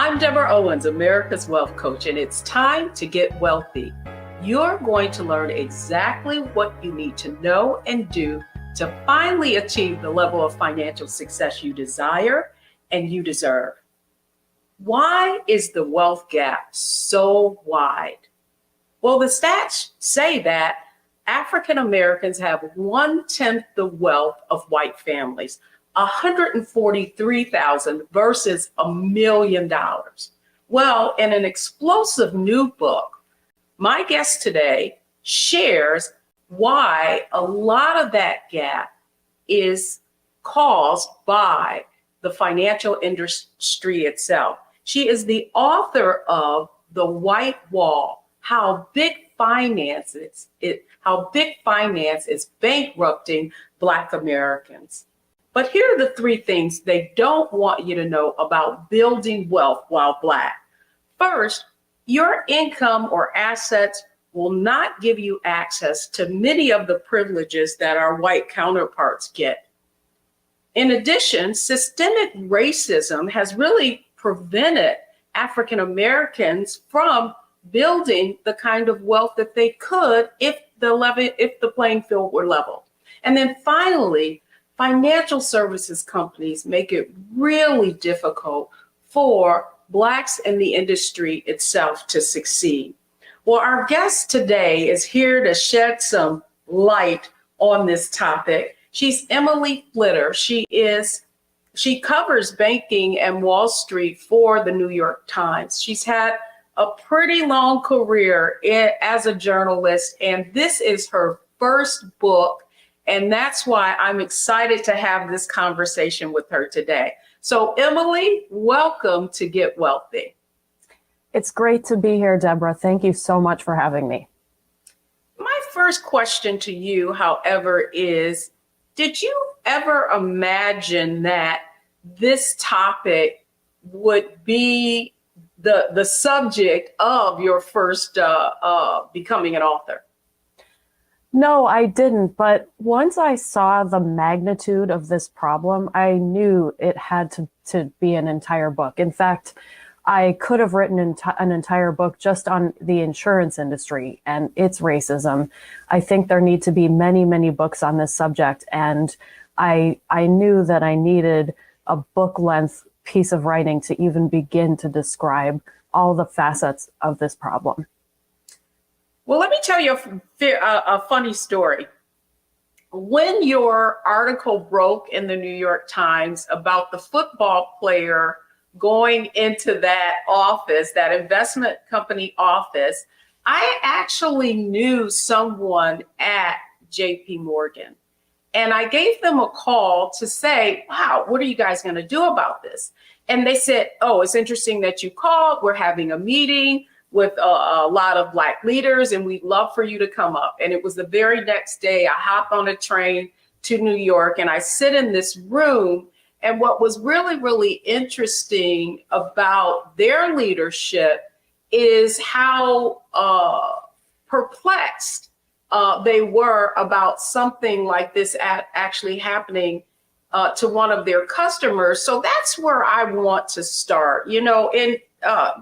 I'm Deborah Owens, America's Wealth Coach, and it's time to get wealthy. You're going to learn exactly what you need to know and do to finally achieve the level of financial success you desire and you deserve. Why is the wealth gap so wide? Well, the stats say that African Americans have 1/10 the wealth of white families, $143,000 versus $1 million. Well, in an explosive new book, my guest today shares why a lot of that gap is caused by the financial industry itself. She is the author of The White Wall: How Big Finance is Bankrupting Black Americans. But here are the three things they don't want you to know about building wealth while Black. First, your income or assets will not give you access to many of the privileges that our white counterparts get. In addition, systemic racism has really prevented African Americans from building the kind of wealth that they could if the playing field were level. And then finally, financial services companies make it really difficult for Blacks in the industry itself to succeed. Well, our guest today is here to shed some light on this topic. She's Emily Flitter. She covers banking and Wall Street for the New York Times. She's had a pretty long career as a journalist, and this is her first book. And that's why I'm excited to have this conversation with her today. So Emily, welcome to Get Wealthy. It's great to be here, Deborah. Thank you so much for having me. My first question to you, however, is, did you ever imagine that this topic would be the subject of your first becoming an author? No, I didn't. But once I saw the magnitude of this problem, I knew it had to be an entire book. In fact, I could have written an entire book just on the insurance industry and its racism. I think there need to be many, many books on this subject. And I knew that I needed a book-length piece of writing to even begin to describe all the facets of this problem. Well, let me tell you a funny story. When your article broke in the New York Times about the football player going into that office, that investment company office, I actually knew someone at JP Morgan. And I gave them a call to say, wow, what are you guys going to do about this? And they said, oh, it's interesting that you called. We're having a meeting with a lot of Black leaders, and we'd love for you to come up. And it was the very next day, I hop on a train to New York, and I sit in this room. And what was really, really interesting about their leadership is how perplexed they were about something like this actually happening to one of their customers. So that's where I want to start. You know, in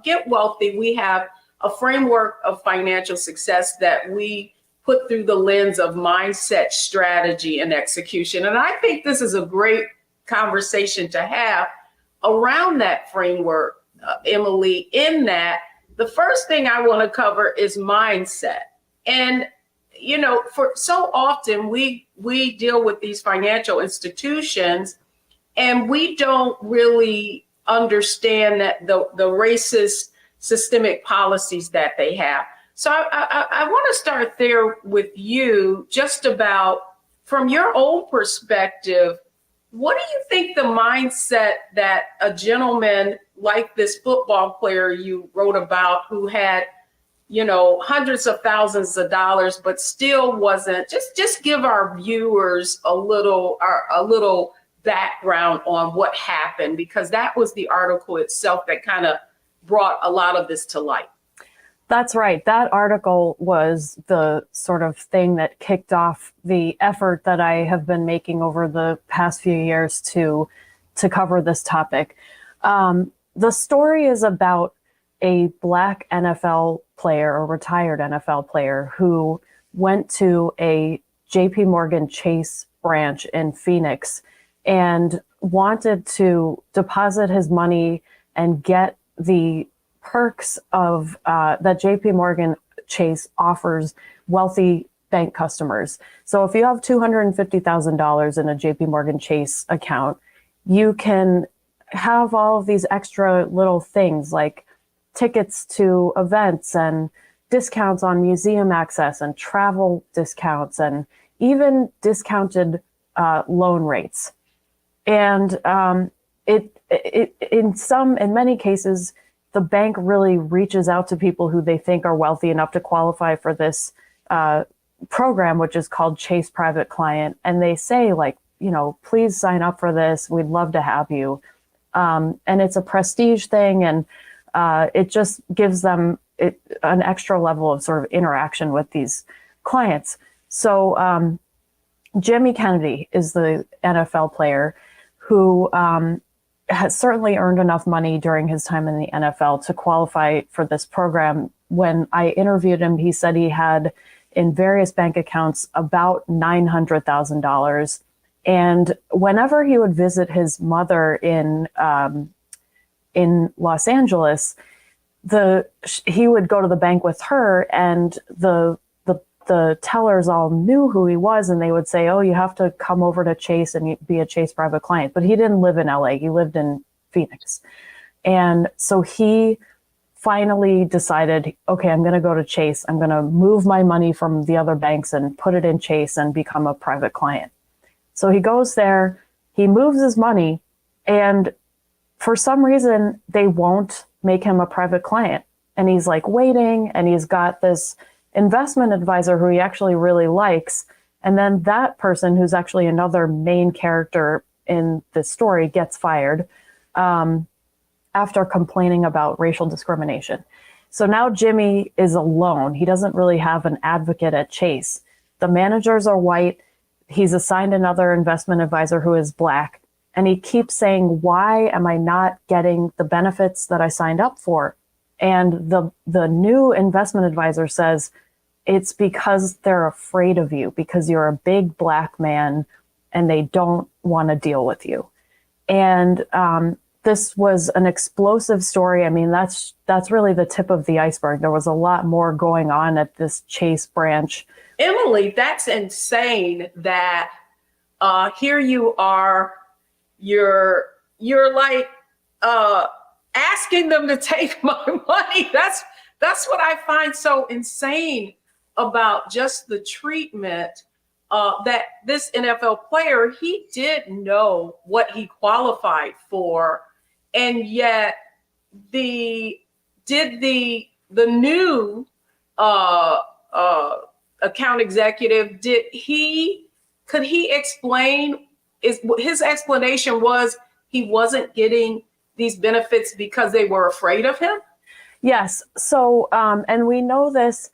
Get Wealthy, we have a framework of financial success that we put through the lens of mindset, strategy, and execution. And I think this is a great conversation to have around that framework, Emily, in that the first thing I want to cover is mindset. And, you know, for so often we deal with these financial institutions and we don't really understand that the racist systemic policies that they have. So I want to start there with you, just about from your own perspective. What do you think the mindset that a gentleman like this football player you wrote about, who had, you know, hundreds of thousands of dollars, but still wasn't, just give our viewers a little background on what happened, because that was the article itself that kind of brought a lot of this to light. That's right. That article was the sort of thing that kicked off the effort that I have been making over the past few years to cover this topic. the story is about a Black NFL player, a retired NFL player, who went to a JP Morgan Chase branch in Phoenix and wanted to deposit his money and get the perks of that JP Morgan Chase offers wealthy bank customers. So if you have $250,000 in a JP Morgan Chase account, you can have all of these extra little things like tickets to events and discounts on museum access and travel discounts and even discounted loan rates. And in many cases, the bank really reaches out to people who they think are wealthy enough to qualify for this program, which is called Chase Private Client. And they say, like, please sign up for this. We'd love to have you. And it's a prestige thing. And it just gives them an extra level of sort of interaction with these clients. So Jimmy Kennedy is the NFL player who has certainly earned enough money during his time in the NFL to qualify for this program. When I interviewed him, he said he had in various bank accounts about $900,000. And whenever he would visit his mother in Los Angeles, he would go to the bank with her, and the tellers all knew who he was, and they would say, "Oh, you have to come over to Chase and be a Chase Private Client." But he didn't live in LA; he lived in Phoenix, and so he finally decided, "Okay, I'm going to go to Chase. I'm going to move my money from the other banks and put it in Chase and become a private client." So he goes there, he moves his money, and for some reason, they won't make him a private client. And he's like waiting, and he's got this investment advisor who he actually really likes. And then that person, who's actually another main character in this story, gets fired after complaining about racial discrimination. So now Jimmy is alone. He doesn't really have an advocate at Chase. The managers are white. He's assigned another investment advisor who is Black. And he keeps saying, "Why am I not getting the benefits that I signed up for?" And the new investment advisor says, "It's because they're afraid of you, because you're a big Black man and they don't want to deal with you." And this was an explosive story. I mean, that's really the tip of the iceberg. There was a lot more going on at this Chase branch. Emily, that's insane that here you are, you're like asking them to take my money. That's what I find so insane about just the treatment that this NFL player, he did know what he qualified for, and yet the new account executive, could he explain? His explanation was he wasn't getting these benefits because they were afraid of him? Yes. So, and we know this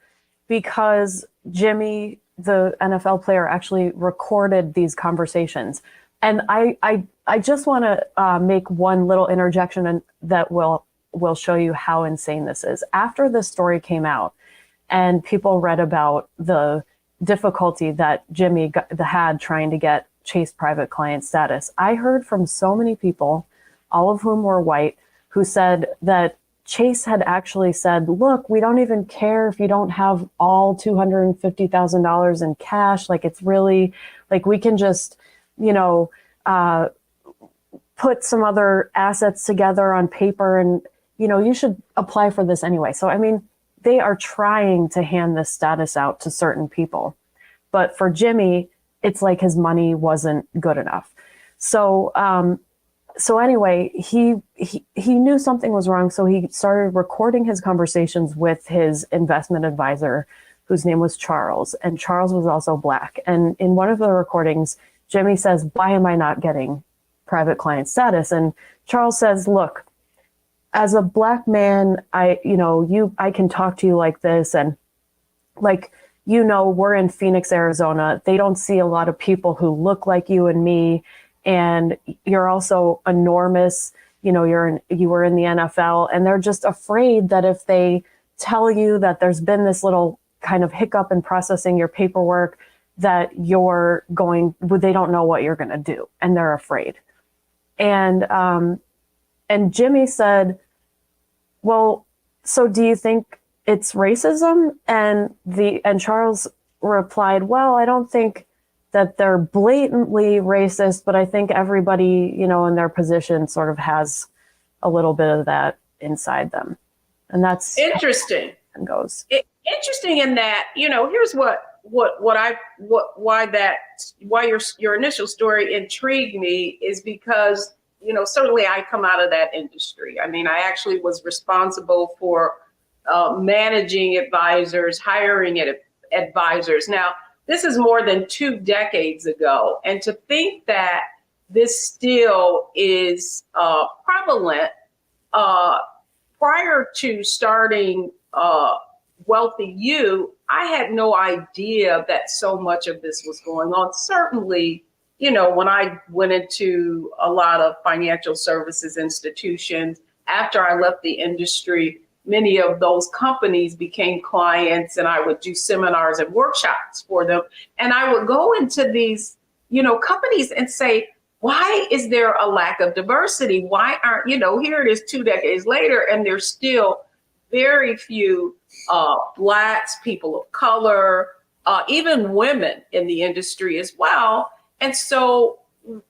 because Jimmy, the NFL player, actually recorded these conversations. And I just want to make one little interjection, and that will show you how insane this is. After this story came out and people read about the difficulty that Jimmy had trying to get Chase Private Client status, I heard from so many people, all of whom were white, who said that Chase had actually said, "Look, we don't even care if you don't have all $250,000 in cash. Like, it's really, like, we can just, put some other assets together on paper, and, you should apply for this anyway." So, I mean, they are trying to hand this status out to certain people. But for Jimmy, it's like his money wasn't good enough. So, anyway, he knew something was wrong. So he started recording his conversations with his investment advisor, whose name was Charles. And Charles was also Black. And in one of the recordings, Jimmy says, "Why am I not getting private client status?" And Charles says, "Look, as a Black man, I can talk to you like this. And we're in Phoenix, Arizona. They don't see a lot of people who look like you and me. And you're also enormous. you were in the NFL, and they're just afraid that if they tell you that there's been this little kind of hiccup in processing your paperwork, that they don't know what you're going to do, and they're afraid. And Jimmy said, well, so do you think it's racism? And Charles replied, well, I don't think that they're blatantly racist, but I think everybody, in their position sort of has a little bit of that inside them. And that's interesting. And goes. Interesting in that, here's why your initial story intrigued me is because, certainly I come out of that industry. I mean, I actually was responsible for managing advisors, hiring advisors. Now, this is more than 2 decades ago. And to think that this still is prevalent, prior to starting Wealthy You, I had no idea that so much of this was going on. Certainly, when I went into a lot of financial services institutions, after I left the industry, many of those companies became clients, and I would do seminars and workshops for them. And I would go into these, companies and say, why is there a lack of diversity? Why aren't, here it is 2 decades later, and there's still very few Blacks, people of color, even women in the industry as well. And so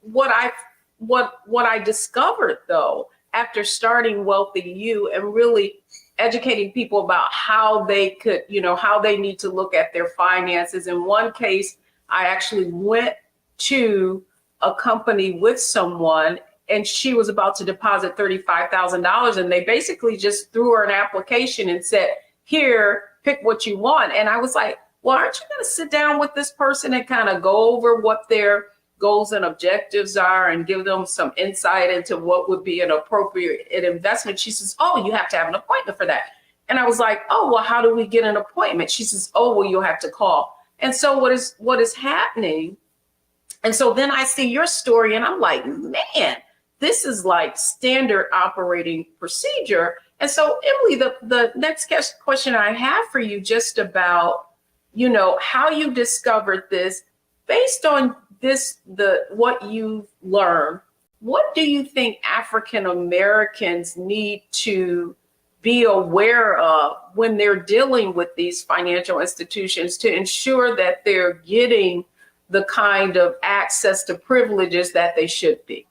what I discovered, though, after starting Wealthy You and really educating people about how they could, how they need to look at their finances. In one case, I actually went to a company with someone, and she was about to deposit $35,000, and they basically just threw her an application and said, here, pick what you want. And I was like, well, aren't you going to sit down with this person and kind of go over what their goals and objectives are and give them some insight into what would be an appropriate investment? She says, oh, you have to have an appointment for that. And I was like, oh, well, how do we get an appointment? She says, oh, well, you'll have to call. And so what is happening? And so then I see your story and I'm like, man, this is like standard operating procedure. And so, Emily, the next question I have for you, just about, how you discovered this, based on what you've learned, what do you think African Americans need to be aware of when they're dealing with these financial institutions to ensure that they're getting the kind of access to privileges that they should be?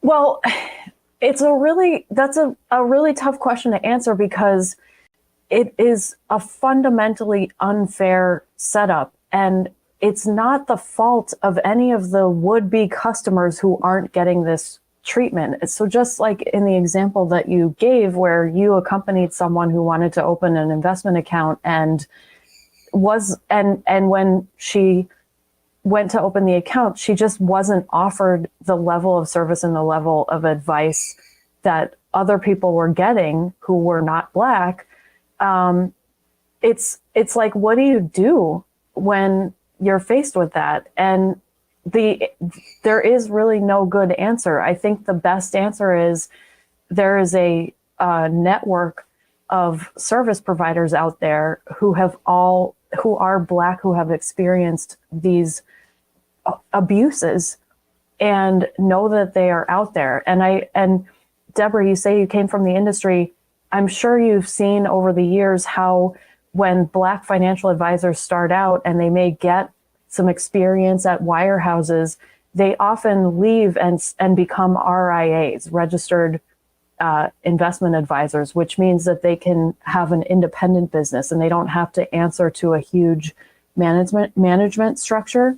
Well, that's a really tough question to answer, because it is a fundamentally unfair setup, and it's not the fault of any of the would-be customers who aren't getting this treatment. So just like in the example that you gave, where you accompanied someone who wanted to open an investment account and when she went to open the account, she just wasn't offered the level of service and the level of advice that other people were getting who were not Black. It's like, what do you do when you're faced with that? And there is really no good answer. I think the best answer is there is a network of service providers out there who are Black, who have experienced these abuses and know that they are out there. And Deborah, you say you came from the industry. I'm sure you've seen over the years how when Black financial advisors start out and they may get some experience at wirehouses, they often leave and become RIAs, registered investment advisors, which means that they can have an independent business and they don't have to answer to a huge management structure.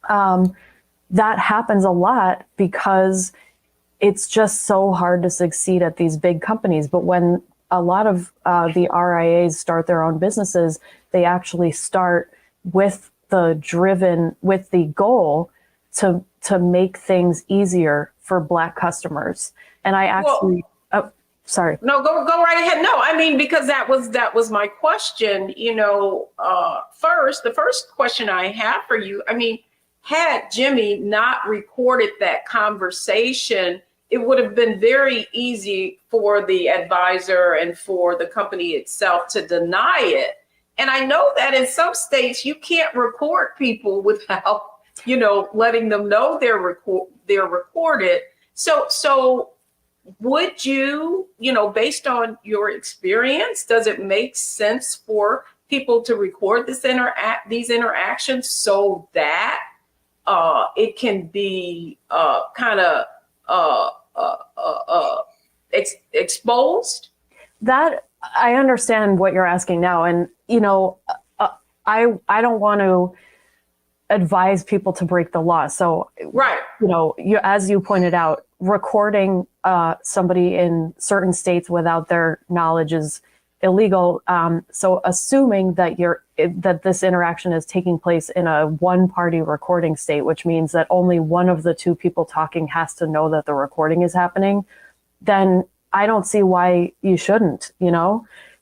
That happens a lot because it's just so hard to succeed at these big companies. But when a lot of the RIAs start their own businesses, they actually start with the goal to make things easier for Black customers. And I actually, sorry. No, go right ahead. No, I mean, because that was my question. The first question I have for you, I mean, had Jimmy not recorded that conversation, it would have been very easy for the advisor and for the company itself to deny it. And I know that in some states you can't record people without, letting them know they're recorded. So would you, based on your experience, does it make sense for people to record these interactions so that it can be exposed? That I understand what you're asking now, and I don't want to advise people to break the law. So, right, as you pointed out, recording somebody in certain states without their knowledge is illegal. So, assuming that that this interaction is taking place in a one-party recording state, which means that only one of the two people talking has to know that the recording is happening, then I don't see why you shouldn't,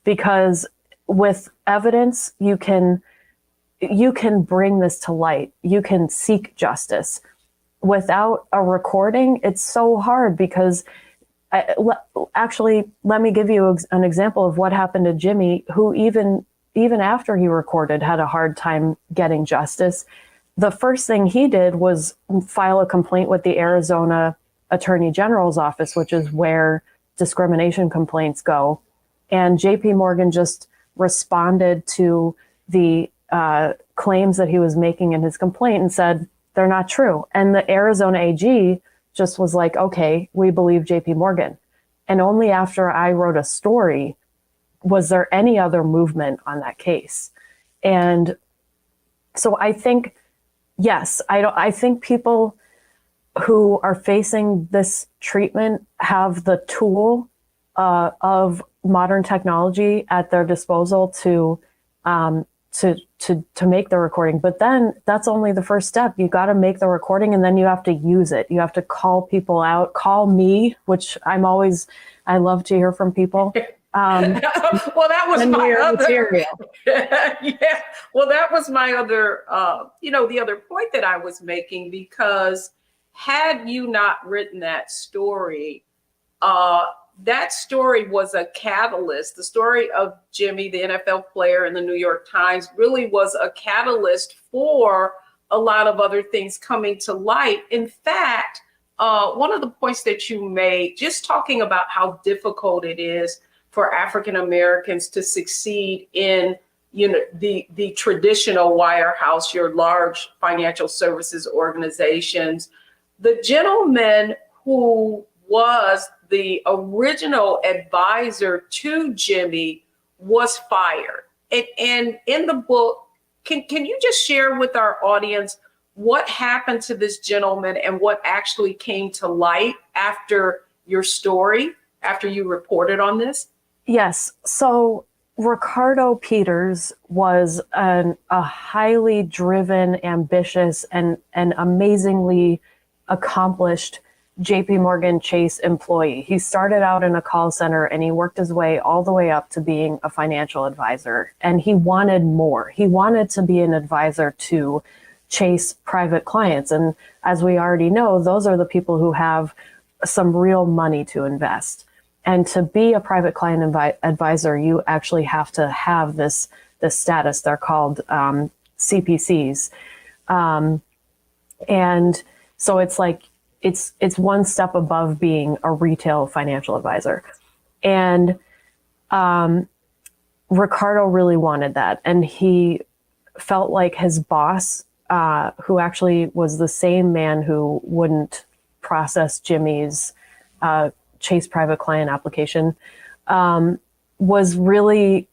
because with evidence, you can bring this to light. You can seek justice. Without a recording, it's so hard because actually, let me give you an example of what happened to Jimmy, who even after he recorded had a hard time getting justice. The first thing he did was file a complaint with the Arizona Attorney General's office, which is where discrimination complaints go. And JP Morgan just responded to the claims that he was making in his complaint and said, they're not true. And the Arizona AG just was like, okay, we believe JP Morgan. And only after I wrote a story was there any other movement on that case. And so I think, yes, I think people who are facing this treatment have the tool of modern technology at their disposal to make the recording. But then that's only the first step. You got to make the recording and then you have to use it. You have to call people out, call me, which I love to hear from people. Well, that was my other material. Yeah. Well, that was my other, the other point that I was making, because had you not written that story was a catalyst. The story of Jimmy, the NFL player in the New York Times, really was a catalyst for a lot of other things coming to light. In fact, one of the points that you made, just talking about how difficult it is for African Americans to succeed in, the traditional wirehouse, your large financial services organizations. The gentleman who was the original advisor to Jimmy was fired. And in the book, can you just share with our audience what happened to this gentleman and what actually came to light after your story, after you reported on this? Yes. So Ricardo Peters was a highly driven, ambitious, and amazingly accomplished JP Morgan Chase employee. He started out in a call center and he worked his way all the way up to being a financial advisor. And he wanted more. He wanted to be an advisor to Chase private clients. And as we already know, those are the people who have some real money to invest. And to be a private client advisor, you actually have to have this status. They're called CPCs. And so it's like, it's one step above being a retail financial advisor. And Ricardo really wanted that. And he felt like his boss, who actually was the same man who wouldn't process Jimmy's Chase private client application, was really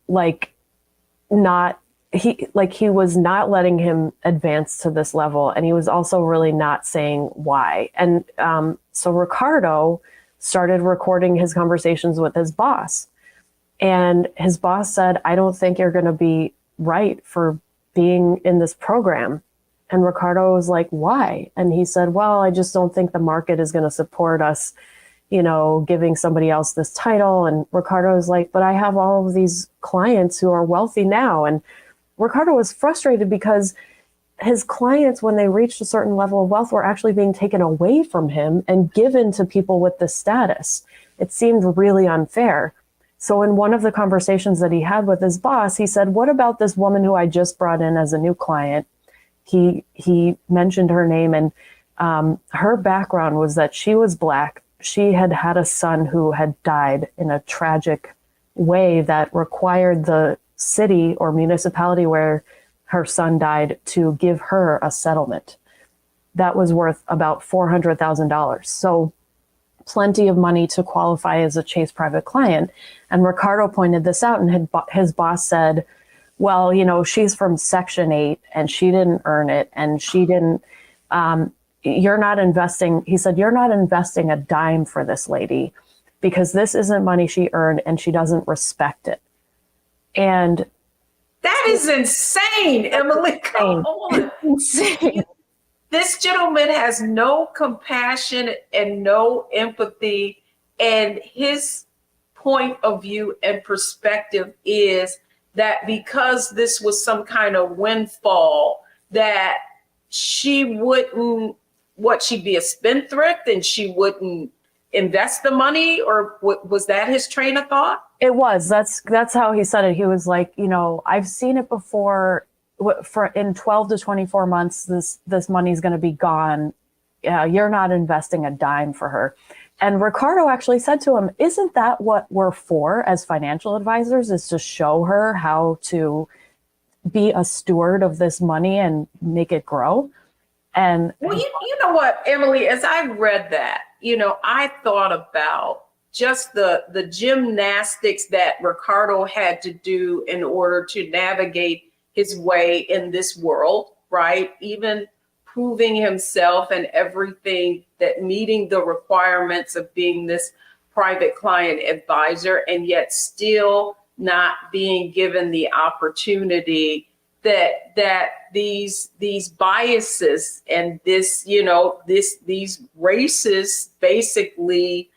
he was not letting him advance to this level. And he was also really not saying why. And so Ricardo started recording his conversations with his boss. And his boss said, I don't think you're going to be right for being in this program. And Ricardo was like, why? And he said, well, I just don't think the market is going to support us, giving somebody else this title. And Ricardo was like, but I have all of these clients who are wealthy now. And Ricardo was frustrated because his clients, when they reached a certain level of wealth, were actually being taken away from him and given to people with this status. It seemed really unfair. So in one of the conversations that he had with his boss, he said, what about this woman who I just brought in as a new client? He mentioned her name, and her background was that she was Black. She had had a son who had died in a tragic way that required the city or municipality where her son died to give her a settlement that was worth about $400,000. So plenty of money to qualify as a Chase private client. And Ricardo pointed this out, and his boss said, well, you know, she's from Section 8 and she didn't earn it, and she didn't, you're not investing, he said, you're not investing a dime for this lady because this isn't money she earned and she doesn't respect it. And that is insane, Emily. Come on. Insane. This gentleman has no compassion and no empathy, and his point of view and perspective is that because this was some kind of windfall, that she wouldn't, she'd be a spendthrift and she wouldn't invest the money, or was that his train of thought? It was. That's how he said it. He was like, you know, I've seen it before. For in 12 to 24 months, this money's going to be gone. You're not investing a dime for her. And Ricardo actually said to him, isn't that what we're for as financial advisors, is to show her how to be a steward of this money and make it grow? And well, you know what, Emily, as I read that, you know, I thought about just the gymnastics that Ricardo had to do in order to navigate his way in this world, right? Even proving himself and everything, that meeting the requirements of being this private client advisor, and yet still not being given the opportunity that these biases and this, you know, these racist basically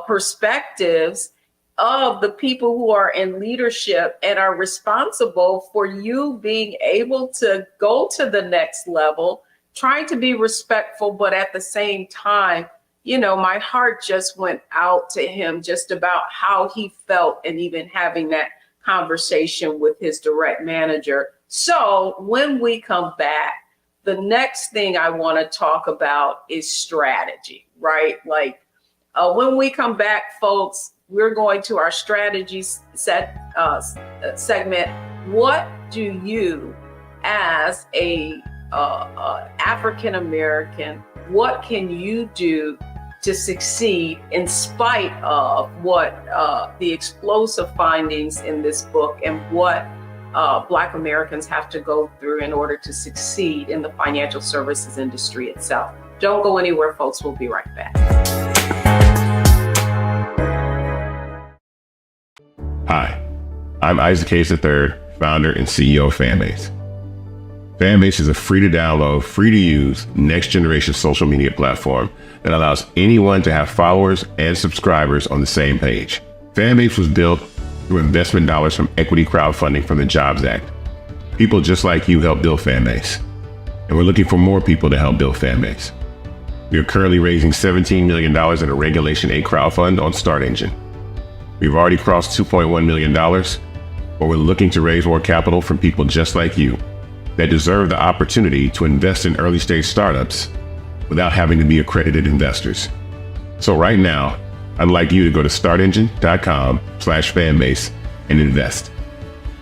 perspectives of the people who are in leadership and are responsible for you being able to go to the next level, trying to be respectful, but at the same time, you know, my heart just went out to him just about how he felt, and even having that conversation with his direct manager. So when we come back, the next thing I want to talk about is strategy, right? Like when we come back, folks, we're going to our strategy segment. What do you, as a African American, what can you do to succeed in spite of what the explosive findings in this book, and what Black Americans have to go through in order to succeed in the financial services industry itself? Don't go anywhere, folks. We'll be right back. Hi, I'm Isaac Hayes III, founder and CEO of Fanbase. Fanbase is a free-to-download, free-to-use, next-generation social media platform that allows anyone to have followers and subscribers on the same page. Fanbase was built through investment dollars from equity crowdfunding from the Jobs Act. People just like you helped build Fanbase, and we're looking for more people to help build Fanbase. We are currently raising $17 million in a Regulation A crowdfund on StartEngine. We've already crossed $2.1 million, but we're looking to raise more capital from people just like you that deserve the opportunity to invest in early stage startups without having to be accredited investors. So right now, I'd like you to go to startengine.com/fanbase and invest.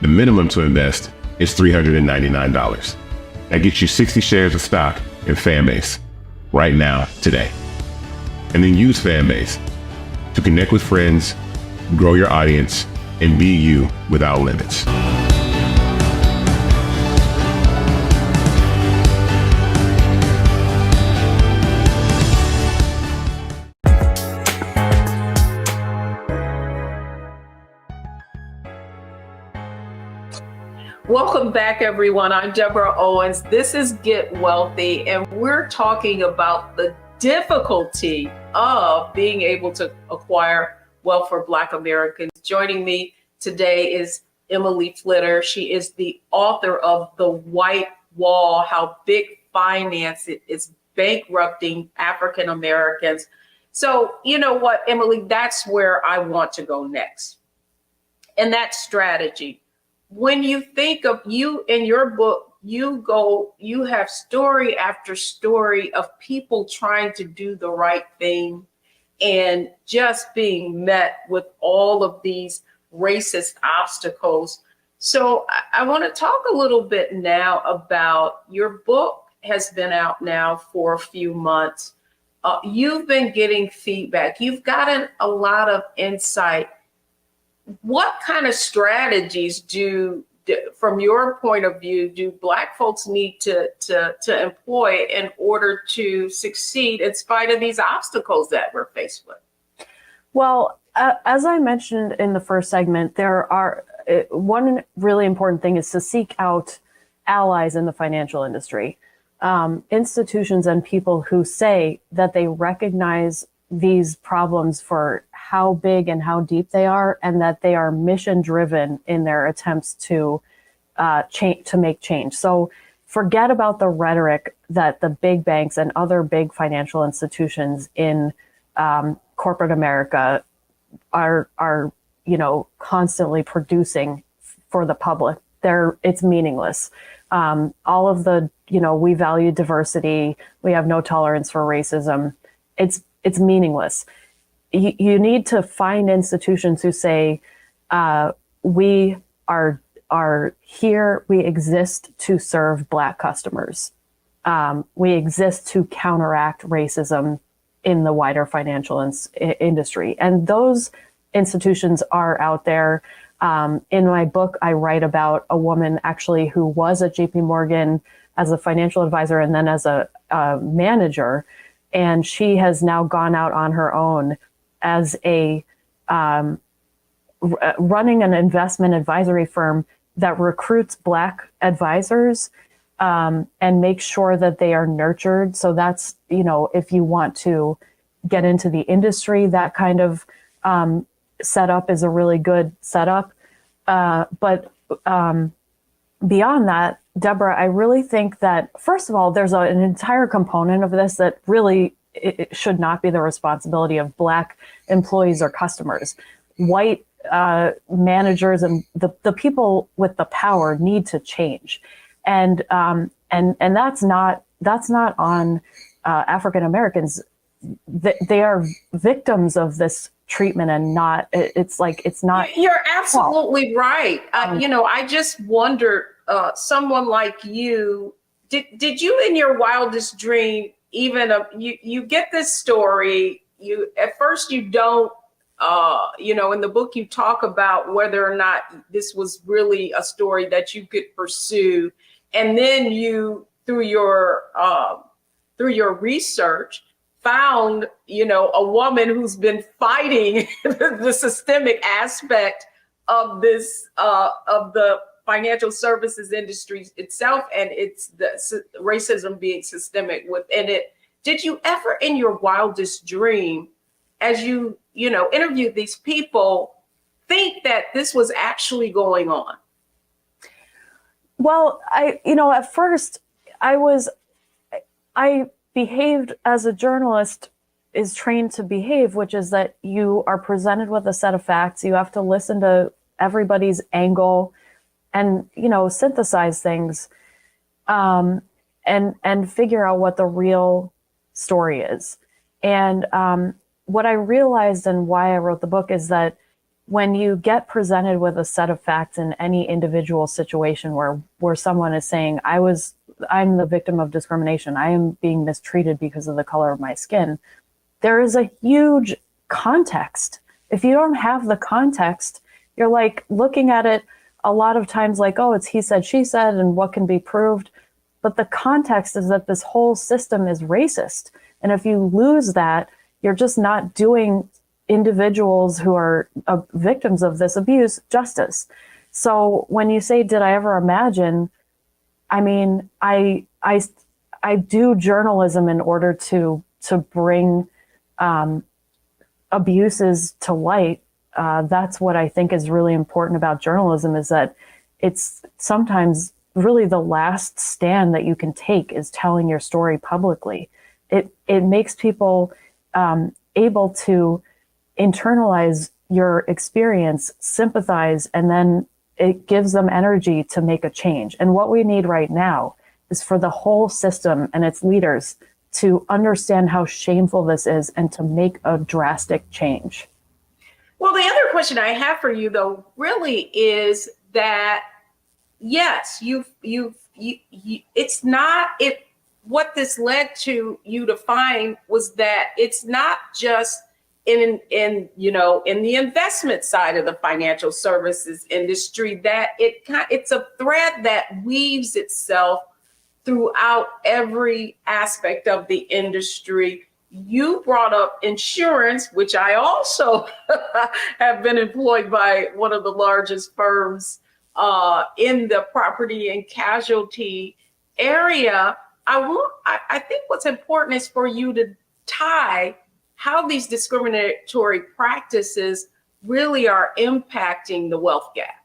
The minimum to invest is $399. That gets you 60 shares of stock in Fanbase right now, today. And then use Fanbase to connect with friends, grow your audience, and be you without limits. Welcome back, everyone. I'm Deborah Owens. This is Get Wealthy, and we're talking about the difficulty of being able to acquire wealth for Black Americans. Joining me today is Emily Flitter. She is the author of The White wall, how big finance is bankrupting African Americans. So, you know what, Emily, that's where I want to go next. And that strategy. When you think of you in your book, you have story after story of people trying to do the right thing and just being met with all of these racist obstacles. So I want to talk a little bit now about your book has been out now for a few months. You've been getting feedback. You've gotten a lot of insight. What kind of strategies from your point of view, do Black folks need to employ in order to succeed in spite of these obstacles that we're faced with? Well, as I mentioned in the first segment, there are one really important thing is to seek out allies in the financial industry, institutions and people who say that they recognize these problems for how big and how deep they are, and that they are mission driven in their attempts to make change. So forget about the rhetoric that the big banks and other big financial institutions in corporate America are constantly producing for the public. It's meaningless. All of the, we value diversity, we have no tolerance for racism. It's meaningless. You need to find institutions who say, we are here, we exist to serve Black customers. We exist to counteract racism in the wider financial industry. And those institutions are out there. In my book, I write about a woman actually who was at JP Morgan as a financial advisor and then as a manager. And she has now gone out on her own as a running an investment advisory firm that recruits Black advisors and makes sure that they are nurtured. So that's, if you want to get into the industry, that kind of setup is a really good setup. But beyond that, Deborah, I really think that, first of all, there's an entire component of this that really it should not be the responsibility of Black employees or customers. White managers and the people with the power need to change, and that's not on African Americans. They are victims of this treatment, and it's not. You're absolutely right. I just wondered, someone like you, did you in your wildest dream even you get this story, at first you don't, in the book you talk about whether or not this was really a story that you could pursue, and then you through your research found a woman who's been fighting the systemic aspect of this of the financial services industry itself, and it's the racism being systemic within it. Did you ever in your wildest dream, as you interviewed these people, think that this was actually going on? Well, at first I behaved as a journalist is trained to behave, which is that you are presented with a set of facts. You have to listen to everybody's angle and, synthesize things, and figure out what the real story is. And what I realized and why I wrote the book is that when you get presented with a set of facts in any individual situation where someone is saying, I'm the victim of discrimination, I am being mistreated because of the color of my skin, there is a huge context. If you don't have the context, you're like looking at it a lot of times like, oh, it's he said, she said, and what can be proved. But the context is that this whole system is racist. And if you lose that, you're just not doing individuals who are victims of this abuse justice. So when you say, did I ever imagine? I mean, I do journalism in order to bring abuses to light. That's what I think is really important about journalism, is that it's sometimes really the last stand that you can take is telling your story publicly. It makes people able to internalize your experience, sympathize, and then it gives them energy to make a change. And what we need right now is for the whole system and its leaders to understand how shameful this is and to make a drastic change. Well, the other question I have for you, though, really is that, yes, it's not, it, what this led to you to find was that it's not just in the investment side of the financial services industry, that it's a thread that weaves itself throughout every aspect of the industry. You brought up insurance, which I also have been employed by one of the largest firms in the property and casualty area. I think what's important is for you to tie how these discriminatory practices really are impacting the wealth gap.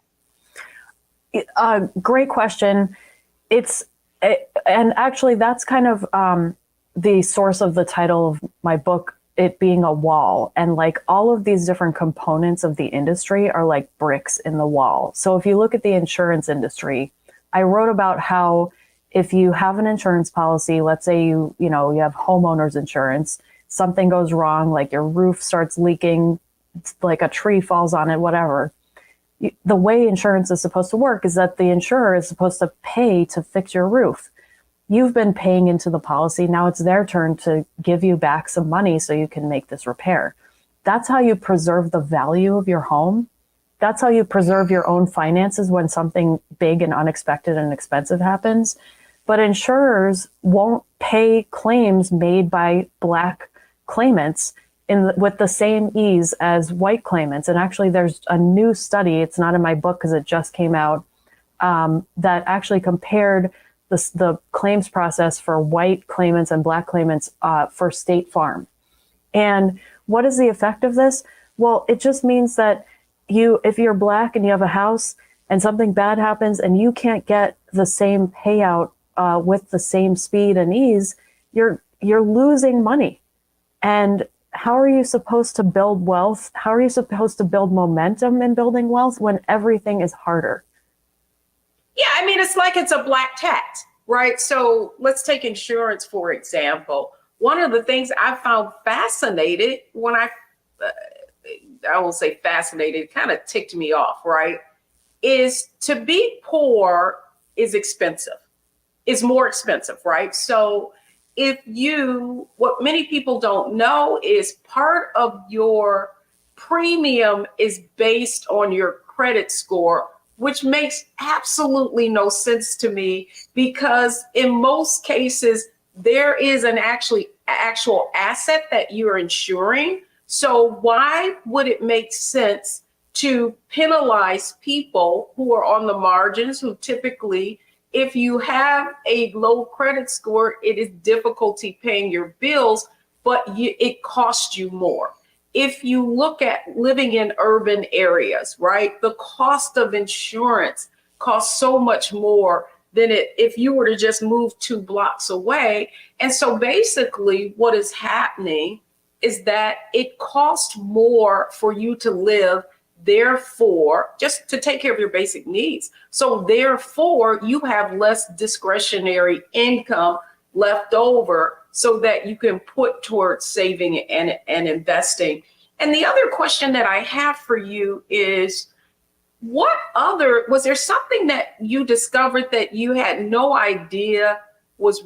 Great question. And actually that's kind of the source of the title of my book, it being a wall. And like all of these different components of the industry are like bricks in the wall. So if you look at the insurance industry, I wrote about how if you have an insurance policy, let's say you have homeowners insurance, something goes wrong, like your roof starts leaking, like a tree falls on it, whatever. The way insurance is supposed to work is that the insurer is supposed to pay to fix your roof. You've been paying into the policy. Now it's their turn to give you back some money so you can make this repair. That's how you preserve the value of your home. That's how you preserve your own finances when something big and unexpected and expensive happens. But insurers won't pay claims made by Black claimants with the same ease as white claimants. And actually, there's a new study, it's not in my book because it just came out, that actually compared the claims process for white claimants and Black claimants for State Farm. And what is the effect of this? Well, it just means that if you're Black and you have a house and something bad happens and you can't get the same payout with the same speed and ease, you're losing money. And how are you supposed to build wealth? How are you supposed to build momentum in building wealth when everything is harder? Yeah, I mean, it's like it's a black tax, right? So let's take insurance, for example. One of the things I found fascinated when I won't say fascinated, it kind of ticked me off, right? Is to be poor is expensive, is more expensive, right? So what many people don't know is part of your premium is based on your credit score, which makes absolutely no sense to me because in most cases, there is an actual asset that you're insuring. So why would it make sense to penalize people who are on the margins, who typically, if you have a low credit score, it is difficulty paying your bills, but it costs you more. If you look at living in urban areas, right, the cost of insurance costs so much more than if you were to just move 2 blocks away. And so basically what is happening is that it costs more for you to live, therefore, just to take care of your basic needs. So therefore, you have less discretionary income left over so that you can put towards saving and investing. And the other question that I have for you is, was there something that you discovered that you had no idea was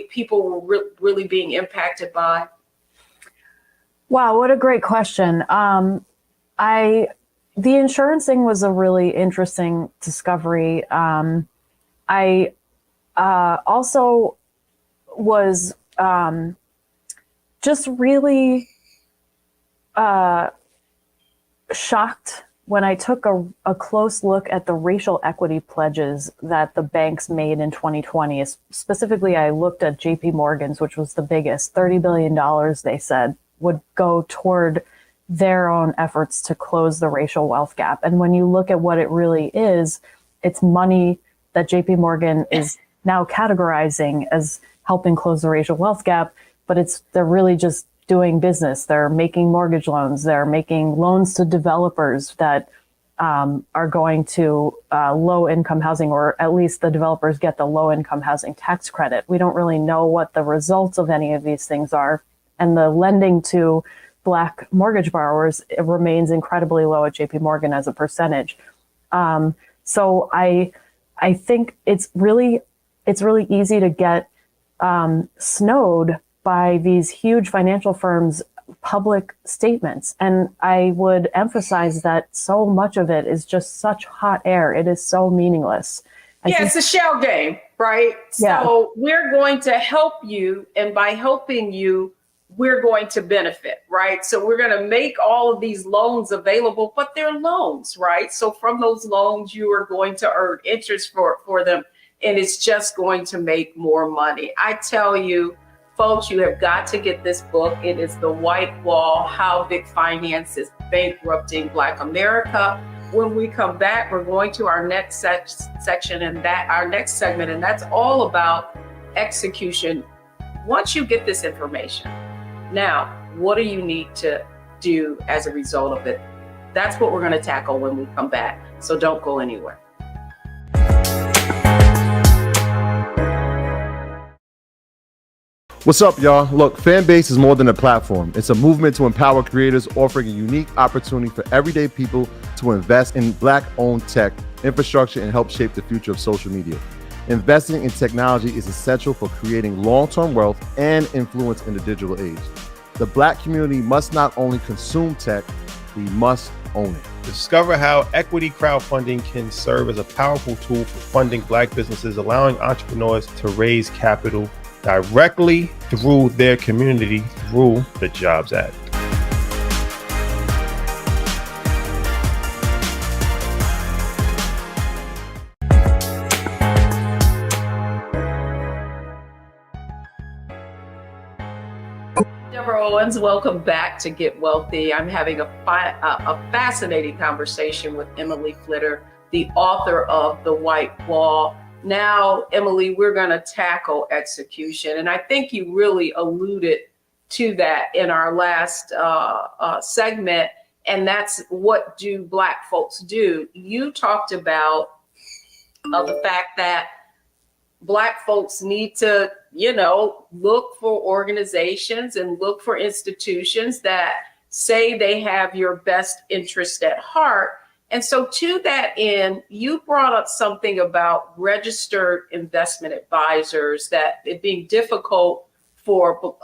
people were really being impacted by? Wow, what a great question. The insurance thing was a really interesting discovery. I also was just really shocked when I took a close look at the racial equity pledges that the banks made in 2020. Specifically, I looked at JP Morgan's, which was the biggest, $30 billion they said would go toward their own efforts to close the racial wealth gap. And when you look at what it really is, it's money that JP Morgan is now categorizing as helping close the racial wealth gap, but they're really just doing business. They're making mortgage loans. They're making loans to developers that are going to low income housing, or at least the developers get the low income housing tax credit. We don't really know what the results of any of these things are. And the lending to Black mortgage borrowers, it remains incredibly low at JP Morgan as a percentage. So I think it's really easy to get snowed by these huge financial firms' public statements. And I would emphasize that so much of it is just such hot air. It is so meaningless. It's a shell game, right? Yeah. So we're going to help you, and by helping you, we're going to benefit, right? So we're going to make all of these loans available, but they're loans, right? So from those loans, you are going to earn interest for them, and it's just going to make more money. I tell you, folks, you have got to get this book. It is The White Wall, How Big Finance is Bankrupting Black America. When we come back, we're going to our next section and our next segment, and that's all about execution. Once you get this information, now, what do you need to do as a result of it? That's what we're going to tackle when we come back. So don't go anywhere. What's up, y'all? Look, Fanbase is more than a platform. It's a movement to empower creators, offering a unique opportunity for everyday people to invest in Black-owned tech, infrastructure, and help shape the future of social media. Investing in technology is essential for creating long-term wealth and influence in the digital age. The Black community must not only consume tech, we must own it. Discover how equity crowdfunding can serve as a powerful tool for funding Black businesses, allowing entrepreneurs to raise capital directly through their community through the Jobs Act. Deborah Owens, welcome back to Get Wealthy. I'm having a fascinating conversation with Emily Flitter, the author of The White Wall. Now, Emily, we're going to tackle execution. And I think you really alluded to that in our last segment. And that's, what do Black folks do? You talked about the fact that Black folks need to, look for organizations and look for institutions that say they have your best interest at heart. And so to that end, you brought up something about registered investment advisors, that it being difficult for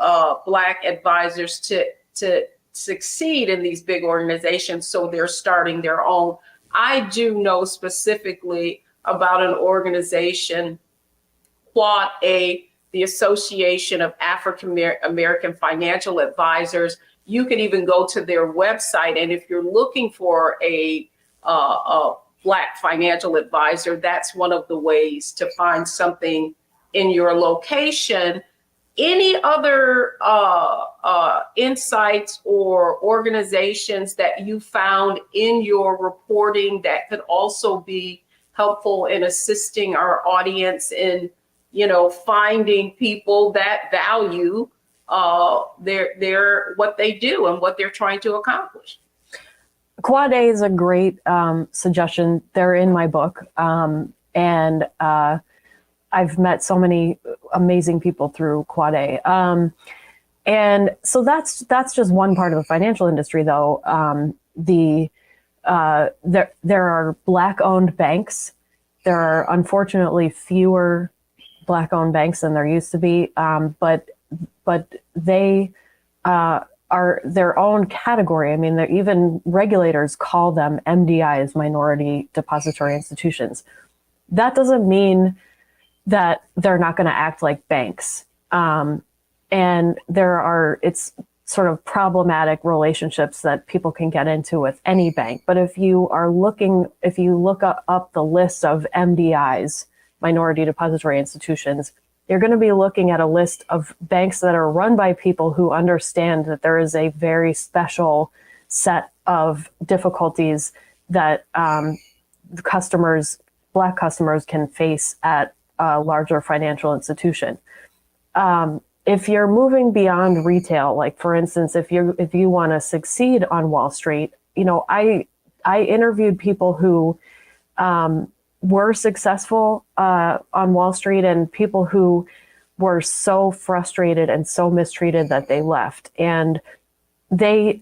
Black advisors to succeed in these big organizations, so they're starting their own. I do know specifically about an organization, Quad A, the Association of African American Financial Advisors. You can even go to their website, and if you're looking for a Black financial advisor, that's one of the ways to find something in your location. Any other insights or organizations that you found in your reporting that could also be helpful in assisting our audience in, finding people that value their what they do and what they're trying to accomplish? Quad A is a great suggestion. They're in my book. And I've met so many amazing people through Quad A. And so that's just one part of the financial industry, though. There are Black-owned banks. There are unfortunately fewer Black-owned banks than there used to be, but they are their own category. I mean, even regulators call them MDIs, minority depository institutions. That doesn't mean that they're not going to act like banks. And it's sort of problematic relationships that people can get into with any bank. But if you look up the list of MDIs, minority depository institutions, you're going to be looking at a list of banks that are run by people who understand that there is a very special set of difficulties that customers Black customers can face at a larger financial institution. If you're moving beyond retail, like for instance, if you want to succeed on Wall Street, I interviewed people who were successful on Wall Street and people who were so frustrated and so mistreated that they left. And they,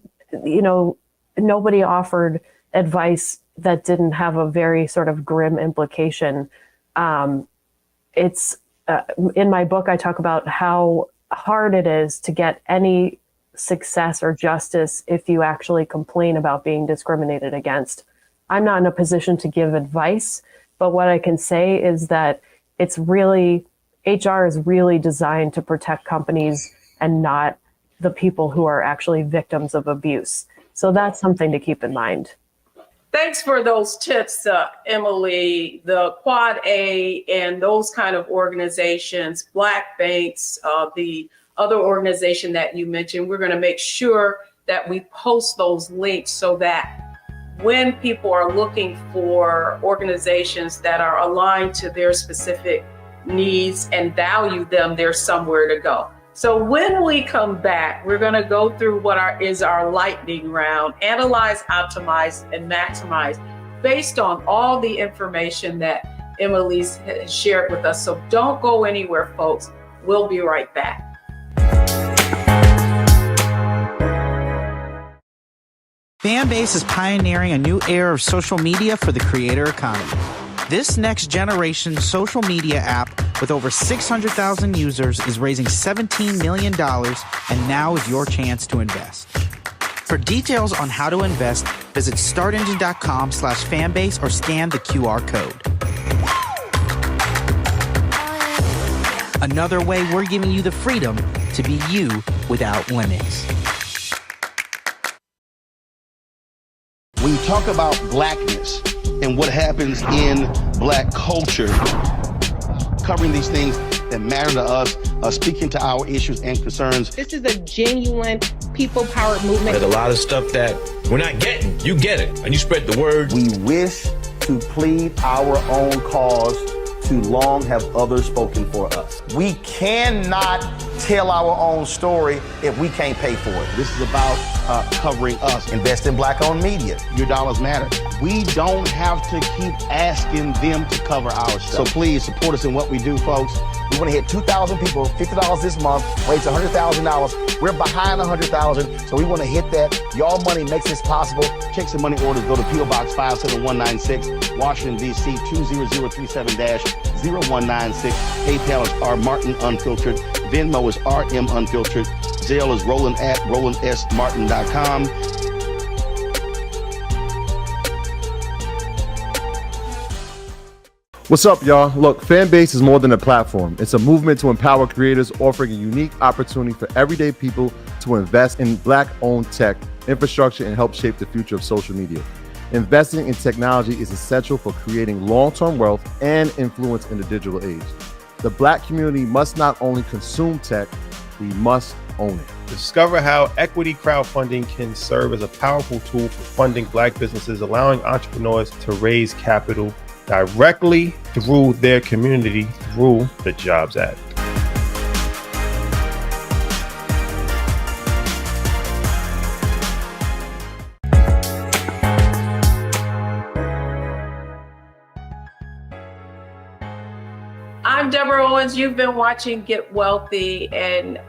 nobody offered advice that didn't have a very sort of grim implication. It's in my book, I talk about how hard it is to get any success or justice if you actually complain about being discriminated against. I'm not in a position to give advice, but what I can say is that HR is really designed to protect companies and not the people who are actually victims of abuse. So that's something to keep in mind. Thanks for those tips, Emily. The Quad A and those kind of organizations, Black Banks, the other organization that you mentioned, we're going to make sure that we post those links so that when people are looking for organizations that are aligned to their specific needs and value them, there's somewhere to go. So when we come back, we're going to go through what is our lightning round: analyze, optimize, and maximize, based on all the information that Emily's shared with us. So don't go anywhere, folks. We'll be right back. Fanbase is pioneering a new era of social media for the creator economy. This next generation social media app with over 600,000 users is raising $17 million, and now is your chance to invest. For details on how to invest, visit startengine.com/fanbase or scan the QR code. Another way we're giving you the freedom to be you without limits. When you talk about blackness and what happens in Black culture, covering these things that matter to us, speaking to our issues and concerns. This is a genuine people-powered movement. There's a lot of stuff that we're not getting. You get it, and you spread the word. We wish to plead our own cause. Too long have others spoken for us. We cannot tell our own story if we can't pay for it. This is about covering us. Invest in Black-owned media. Your dollars matter. We don't have to keep asking them to cover our stuff. So please support us in what we do, folks. We want to hit 2,000 people, $50 this month, raise $100,000. We're behind 100,000, so we want to hit that. Y'all money makes this possible. Checks and money orders go to P.O. Box 57196, Washington, D.C. 20037-0196. PayPal is R Martin Unfiltered. Venmo is RM Unfiltered. Zelle is Roland at RolandSMartin.com. What's up, y'all? Look, Fanbase is more than a platform. It's a movement to empower creators, offering a unique opportunity for everyday people to invest in Black-owned tech, infrastructure, and help shape the future of social media. Investing in technology is essential for creating long-term wealth and influence in the digital age. The Black community must not only consume tech, we must own it. Discover how equity crowdfunding can serve as a powerful tool for funding Black businesses, allowing entrepreneurs to raise capital directly through their community through the Jobs Act. I'm Deborah Owens. You've been watching Get Wealthy, and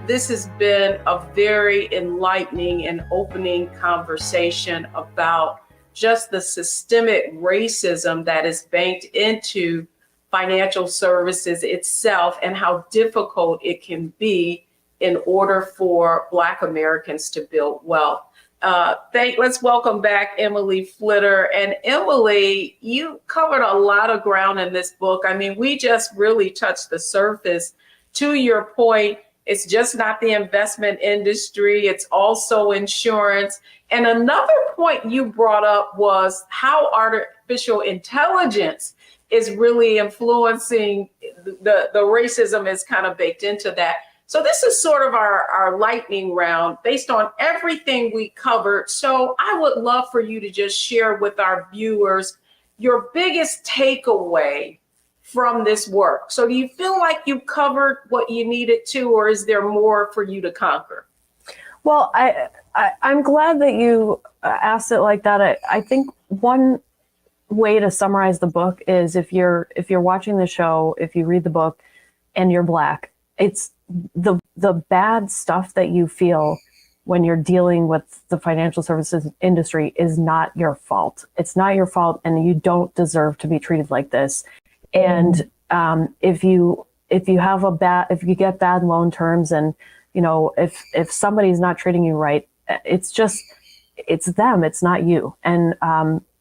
this has been a very enlightening and opening conversation about just the systemic racism that is banked into financial services itself and how difficult it can be in order for Black Americans to build wealth. Let's welcome back Emily Flitter. And Emily, you covered a lot of ground in this book. I mean, we just really touched the surface. To your point, it's just not the investment industry, it's also insurance. And another point you brought up was how artificial intelligence is really influencing the racism is kind of baked into that. So this is sort of our lightning round based on everything we covered. So I would love for you to just share with our viewers your biggest takeaway from this work? So do you feel like you covered what you needed to, or is there more for you to conquer? Well, I'm glad that you asked it like that. I think one way to summarize the book is if you're watching the show, if you read the book and you're Black, it's the bad stuff that you feel when you're dealing with the financial services industry is not your fault. It's not your fault, and you don't deserve to be treated like this. And if you get bad loan terms, and if somebody's not treating you right, it's them, it's not you. And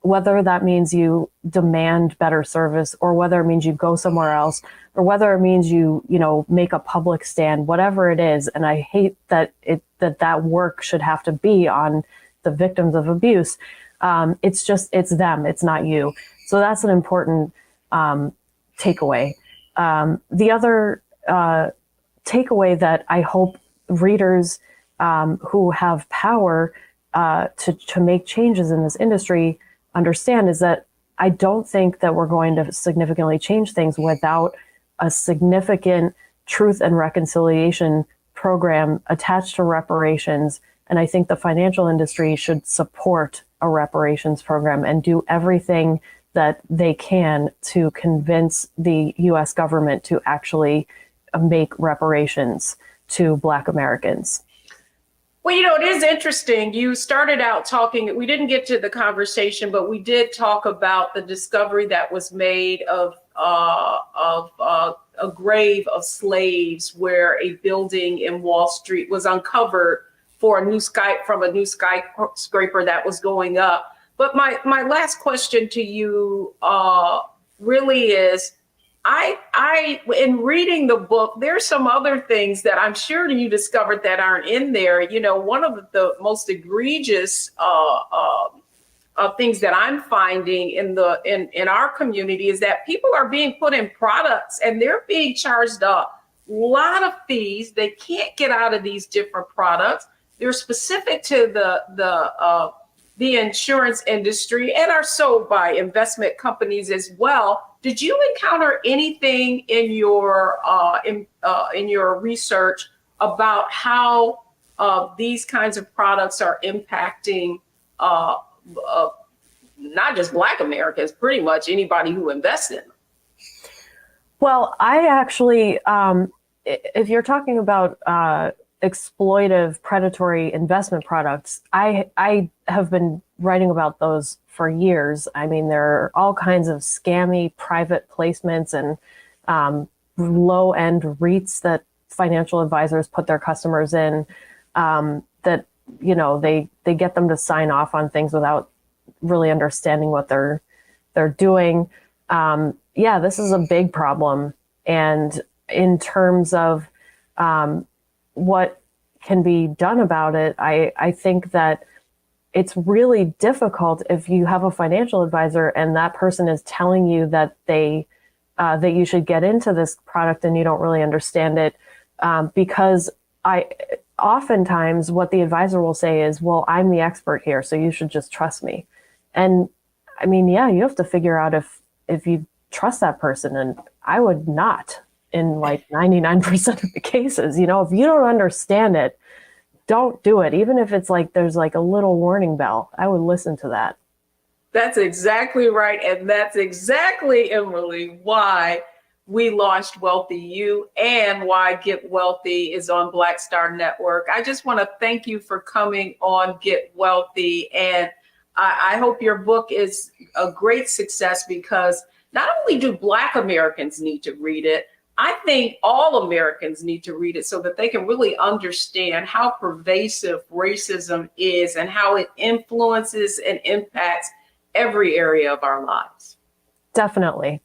whether that means you demand better service, or whether it means you go somewhere else, or whether it means you make a public stand, whatever it is. And I hate that that work should have to be on the victims of abuse. It's them, it's not you. So that's an important takeaway. The other takeaway that I hope readers who have power to make changes in this industry understand is that I don't think that we're going to significantly change things without a significant truth and reconciliation program attached to reparations. And I think the financial industry should support a reparations program and do everything that they can to convince the US government to actually make reparations to Black Americans. Well, it is interesting. You started out talking, we didn't get to the conversation, but we did talk about the discovery that was made of a grave of slaves, where a building in Wall Street was uncovered from a new skyscraper that was going up. But my last question to you really is, I in reading the book, there's some other things that I'm sure you discovered that aren't in there. One of the most egregious things that I'm finding in our community is that people are being put in products and they're being charged a lot of fees. They can't get out of these different products. They're specific to the insurance industry and are sold by investment companies as well. Did you encounter anything in your research about how these kinds of products are impacting not just Black Americans, pretty much anybody who invests in them? Well, I actually, if you're talking about exploitive, predatory investment products, I have been writing about those for years. I mean, there are all kinds of scammy private placements and low-end REITs that financial advisors put their customers in, that they get them to sign off on things without really understanding what they're doing. This is a big problem. And in terms of what can be done about it, I think that it's really difficult if you have a financial advisor and that person is telling you that that you should get into this product and you don't really understand it, because oftentimes what the advisor will say is, well, I'm the expert here, so you should just trust me. And I mean, you have to figure out if you trust that person, and I would not in like 99% of the cases. If you don't understand it, don't do it. Even if it's like there's like a little warning bell, I would listen to that. That's exactly right. And that's exactly, Emily, why we launched Wealthy You and why Get Wealthy is on Black Star Network. I just want to thank you for coming on Get Wealthy. And I hope your book is a great success, because not only do Black Americans need to read it, I think all Americans need to read it so that they can really understand how pervasive racism is and how it influences and impacts every area of our lives. Definitely.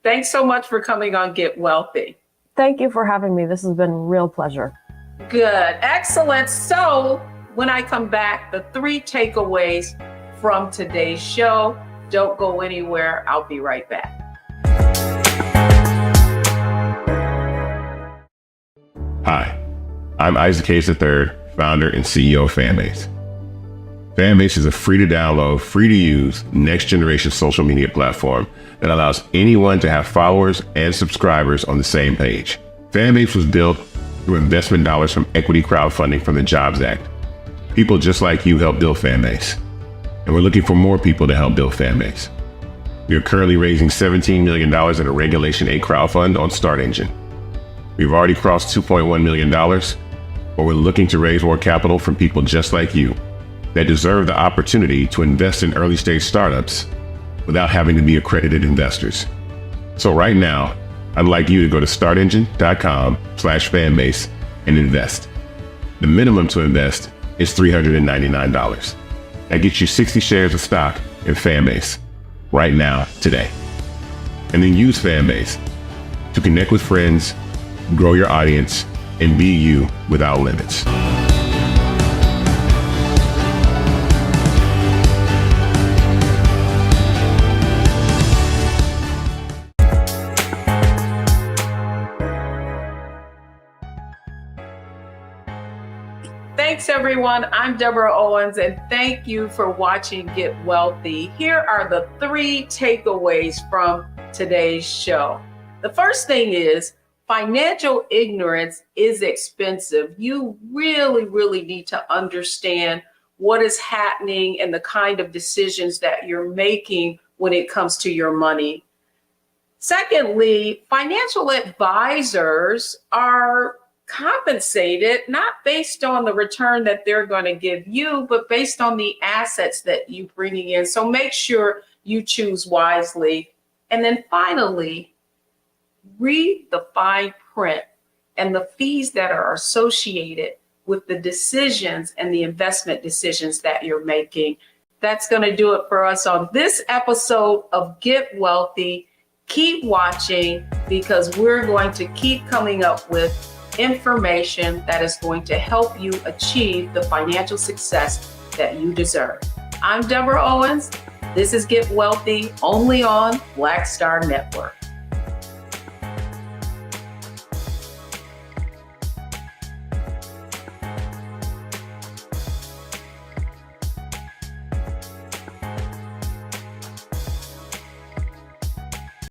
Thanks so much for coming on Get Wealthy. Thank you for having me. This has been a real pleasure. Good. Excellent. So when I come back, the 3 takeaways from today's show. Don't go anywhere. I'll be right back. Hi, I'm Isaac Hayes III, founder and CEO of Fanbase. Fanbase is a free to download, free to use, next generation social media platform that allows anyone to have followers and subscribers on the same page. Fanbase was built through investment dollars from equity crowdfunding from the Jobs Act. People just like you helped build Fanbase, and we're looking for more people to help build Fanbase. We are currently raising $17 million in a Regulation A crowdfund on StartEngine. We've already crossed $2.1 million, but we're looking to raise more capital from people just like you that deserve the opportunity to invest in early stage startups without having to be accredited investors. So right now, I'd like you to go to startengine.com/fanbase and invest. The minimum to invest is $399. That gets you 60 shares of stock in Fanbase right now, today. And then use Fanbase to connect with friends, grow your audience, and be you without limits. Thanks, everyone. I'm Deborah Owens, and thank you for watching Get Wealthy. Here are the 3 takeaways from today's show. The first thing is financial ignorance is expensive. You really need to understand what is happening and the kind of decisions that you're making when it comes to your money. Secondly, financial advisors are compensated not based on the return that they're going to give you, but based on the assets that you're bringing in. So make sure you choose wisely. And then finally, read the fine print and the fees that are associated with the decisions and the investment decisions that you're making. That's going to do it for us on this episode of Get Wealthy. Keep watching, because we're going to keep coming up with information that is going to help you achieve the financial success that you deserve. I'm Deborah Owens. This is Get Wealthy, only on Black Star Network.